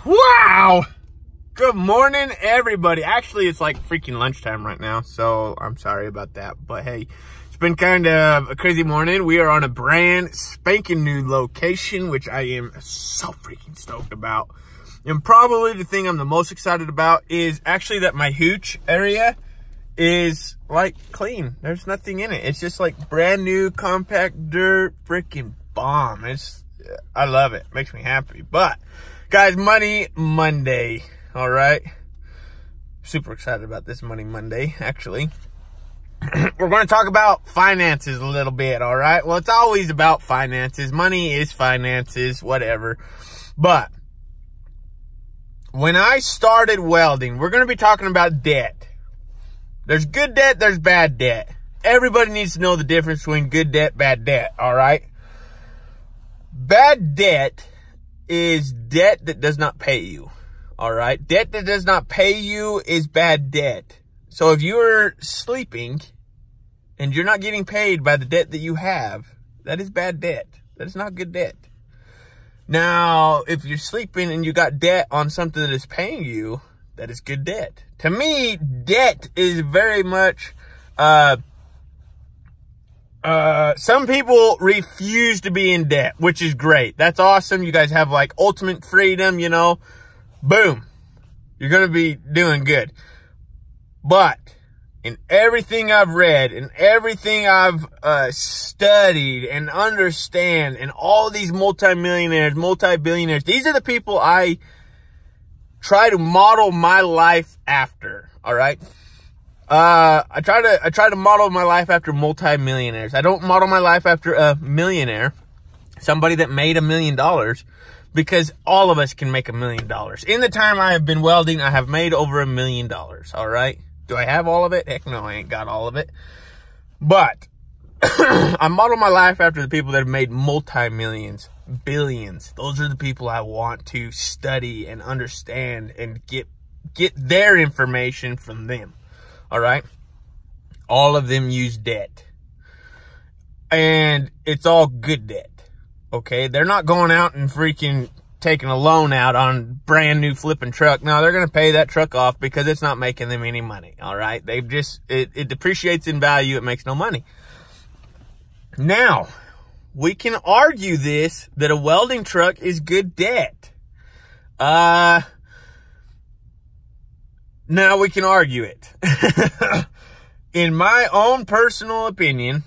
Wow! Good morning, everybody. Actually, it's like freaking lunchtime right now, so I'm sorry about that. But hey, it's been kind of a crazy morning. We are on a brand spanking new location, which I am so freaking stoked about. And probably the thing I'm the most excited about is actually that my hooch area is like clean. There's nothing in it. It's just like brand new, compact dirt, freaking bomb. I love it. Makes me happy. But guys, Money Monday. All right. Super excited about this Money Monday, actually. We're going to talk about finances a little bit. All right. Well, it's always about finances. Money is finances, whatever. But when I started welding, we're going to be talking about debt. There's good debt, there's bad debt. Everybody needs to know the difference between good debt, bad debt, all right? Bad debt is debt that does not pay you, all right? Debt that does not pay you is bad debt. So if you're sleeping and you're not getting paid by the debt that you have, that is bad debt. That is not good debt. Now, if you're sleeping and you got debt on something that is paying you, that is good debt. To me, debt is very much, some people refuse to be in debt, which is great. That's awesome. You guys have like ultimate freedom, you know, boom, you're going to be doing good. But in everything I've read and everything I've studied and understand, and all these multimillionaires, multi-billionaires, these are the people I try to model my life after. All right. I try to model my life after multi-millionaires. I don't model my life after a millionaire, somebody that made $1 million, because all of us can make $1 million. In the time I have been welding, I have made over $1 million. All right. Do I have all of it? Heck no, I ain't got all of it. But I model my life after the people that have made multi-millions, billions. Those are the people I want to study and understand and get their information from them. All right. All of them use debt. And it's all good debt. Okay. They're not going out and freaking taking a loan out on brand new flipping truck. No, they're going to pay that truck off because it's not making them any money. All right. They've just, it depreciates in value. It makes no money. Now, we can argue this, that a welding truck is good debt. Now we can argue it. In my own personal opinion,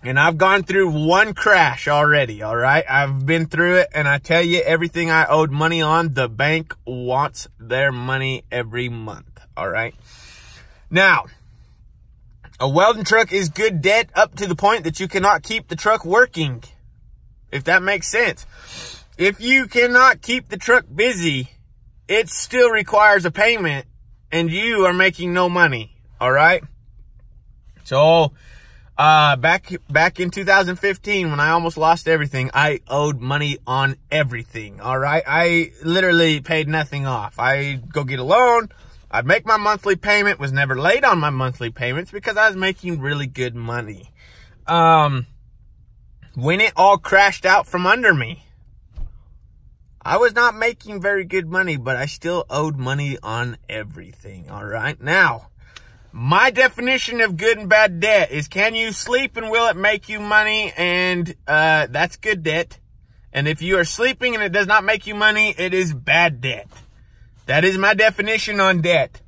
and I've gone through one crash already, all right? I've been through it, and I tell you, everything I owed money on, the bank wants their money every month, all right? Now, a welding truck is good debt up to the point that you cannot keep the truck working, if that makes sense. If you cannot keep the truck busy, it still requires a payment, and you are making no money, all right? So, back in 2015, when I almost lost everything, I owed money on everything, all right? I literally paid nothing off. I'd go get a loan, I'd make my monthly payment, was never late on my monthly payments because I was making really good money. When it all crashed out from under me, I was not making very good money, but I still owed money on everything, all right? Now, my definition of good and bad debt is, can you sleep and will it make you money? And that's good debt. And if you are sleeping and it does not make you money, it is bad debt. That is my definition on debt.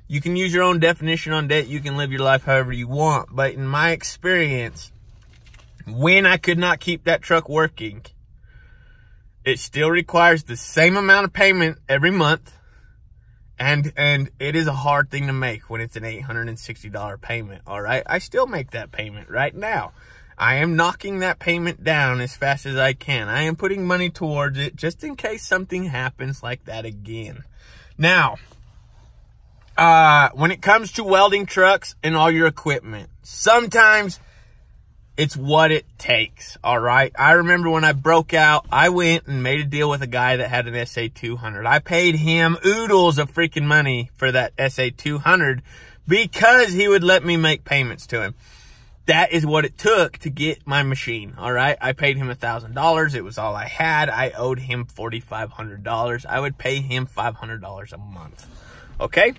You can use your own definition on debt. You can live your life however you want. But in my experience, when I could not keep that truck working, it still requires the same amount of payment every month. And it is a hard thing to make when it's an $860 payment, all right? I still make that payment right now. I am knocking that payment down as fast as I can. I am putting money towards it just in case something happens like that again. Now, when it comes to welding trucks and all your equipment, sometimes it's what it takes, all right? I remember when I broke out, I went and made a deal with a guy that had an SA200. I paid him oodles of freaking money for that SA200 because he would let me make payments to him. that is what it took to get my machine. All right. I paid him $1,000. It was all I had. I owed him $4,500. I would pay him $500 a month. Okay.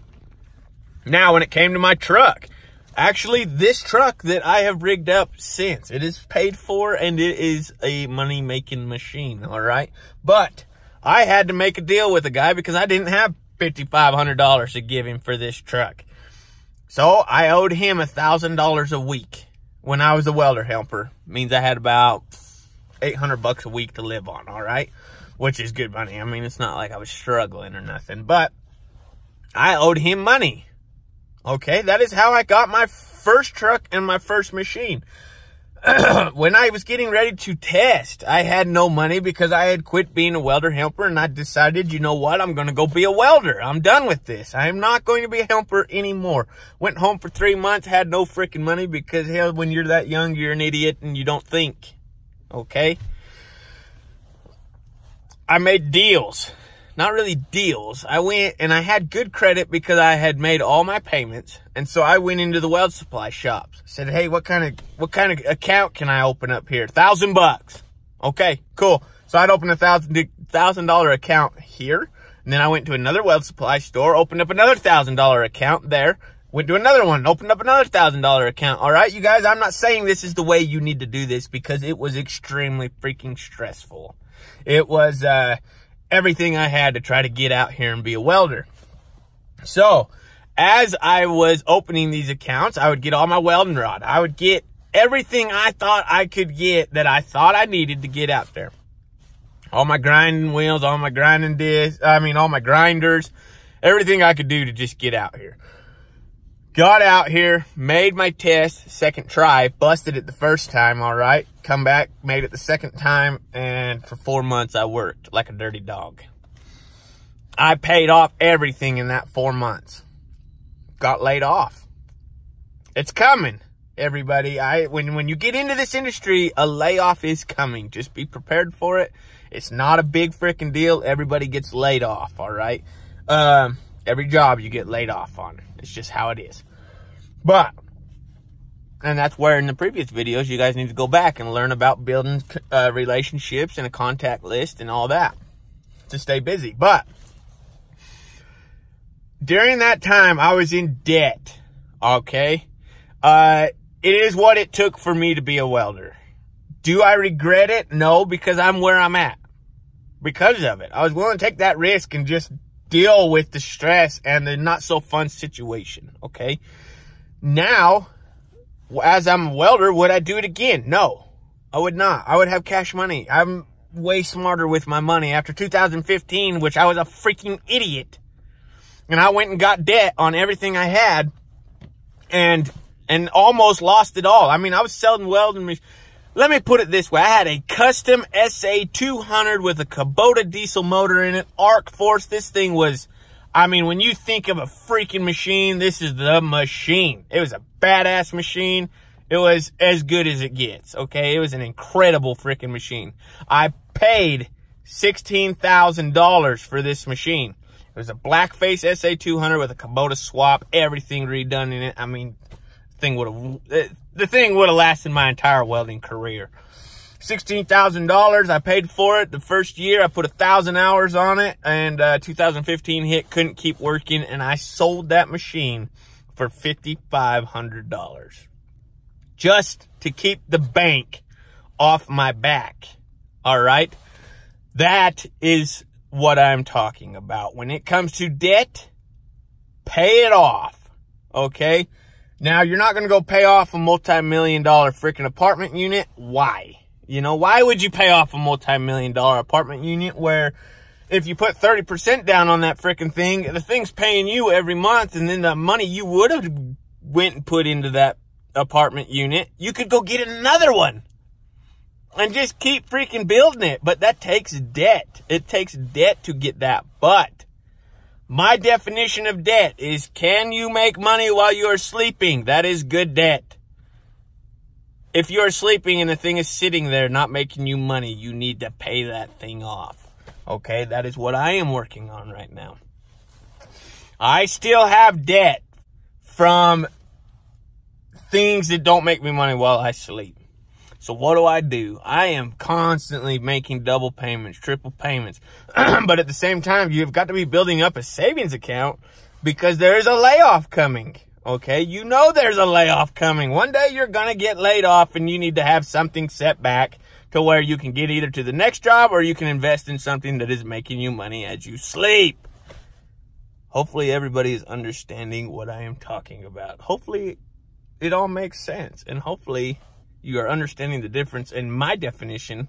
Now, when it came to my truck, actually, this truck that I have rigged up since, it is paid for and it is a money-making machine. All right. But I had to make a deal with a guy because I didn't have $5,500 to give him for this truck. So I owed him $1,000 a week. When I was a welder helper, means I had about $800 a week to live on, all right? Which is good money. I mean, it's not like I was struggling or nothing, but I owed him money. Okay, that is how I got my first truck and my first machine. When I was getting ready to test, I had no money because I had quit being a welder helper, and I decided, you know what, I'm going to go be a welder. I'm done with this. I am not going to be a helper anymore. Went home for 3 months, had no freaking money because, hell, when you're that young, you're an idiot and you don't think. Okay? I made deals. Not really deals. I went and I had good credit because I had made all my payments. And so I went into the weld supply shops. Said, hey, what kind of account can I open up here? $1,000. Okay, cool. So I'd open a $1,000 account here. And then I went to another weld supply store, opened up another $1,000 account there. Went to another one, opened up another $1,000 account. All right, you guys, I'm not saying this is the way you need to do this because it was extremely freaking stressful. It was, everything I had to try to get out here and be a welder. So as I was opening these accounts, I would get all my welding rod. I would get everything I thought I could get that I thought I needed to get out there. All my grinding wheels, all my grinding discs, all my grinders, everything I could do to just get out here. Got out here, made my test, second try, busted it the first time, all right. Come back, made it the second time, and for 4 months I worked like a dirty dog. I paid off everything in that 4 months. Got laid off. It's coming, everybody. When you get into this industry, a layoff is coming. Just be prepared for it. It's not a big freaking deal. Everybody gets laid off, all right. Every job you get laid off on. It's just how it is. And that's where in the previous videos, you guys need to go back and learn about building relationships and a contact list and all that to stay busy. But during that time, I was in debt, okay? It is what it took for me to be a welder. Do I regret it? No, because I'm where I'm at. Because of it. I was willing to take that risk and just deal with the stress and the not so fun situation, okay? Now, as I'm a welder, would I do it again? No, I would not. I would have cash money. I'm way smarter with my money. After 2015, which I was a freaking idiot, and I went and got debt on everything I had and almost lost it all. I mean, I was selling welding machines. Let me put it this way. I had a custom SA200 with a Kubota diesel motor in it, arc force. This thing was, I mean, when you think of a freaking machine, this is the machine. It was a badass machine. It was as good as it gets, okay? It was an incredible freaking machine. I paid $16,000 for this machine. It was a blackface SA200 with a Kubota swap, everything redone in it. I mean, the thing would have lasted my entire welding career. $16,000, I paid for it. The first year, I put 1,000 hours on it, and 2015 hit, couldn't keep working, and I sold that machine for $5,500. Just to keep the bank off my back, all right? That is what I'm talking about. When it comes to debt, pay it off, okay? Now, you're not going to go pay off a multi-million-dollar freaking apartment unit. Why? You know, why would you pay off a multi-million-dollar apartment unit where if you put 30% down on that freaking thing, the thing's paying you every month, and then the money you would have went and put into that apartment unit, you could go get another one and just keep freaking building it. But that takes debt. It takes debt to get that. But my definition of debt is, can you make money while you are sleeping? That is good debt. If you are sleeping and the thing is sitting there not making you money, you need to pay that thing off. Okay, that is what I am working on right now. I still have debt from things that don't make me money while I sleep. So what do? I am constantly making double payments, triple payments. But at the same time, you've got to be building up a savings account because there is a layoff coming. Okay, you know there's a layoff coming. One day you're going to get laid off and you need to have something set back to where you can get either to the next job or you can invest in something that is making you money as you sleep. Hopefully everybody is understanding what I am talking about. Hopefully it all makes sense. And hopefully you are understanding the difference in my definition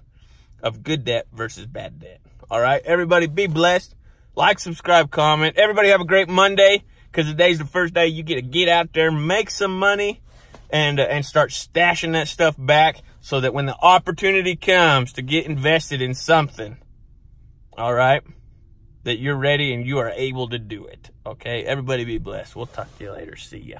of good debt versus bad debt. All right, everybody be blessed. Like, subscribe, comment. Everybody have a great Monday. Because today's the first day you get to get out there, make some money, and start stashing that stuff back so that when the opportunity comes to get invested in something, all right, that you're ready and you are able to do it. Okay, everybody be blessed. We'll talk to you later. See ya.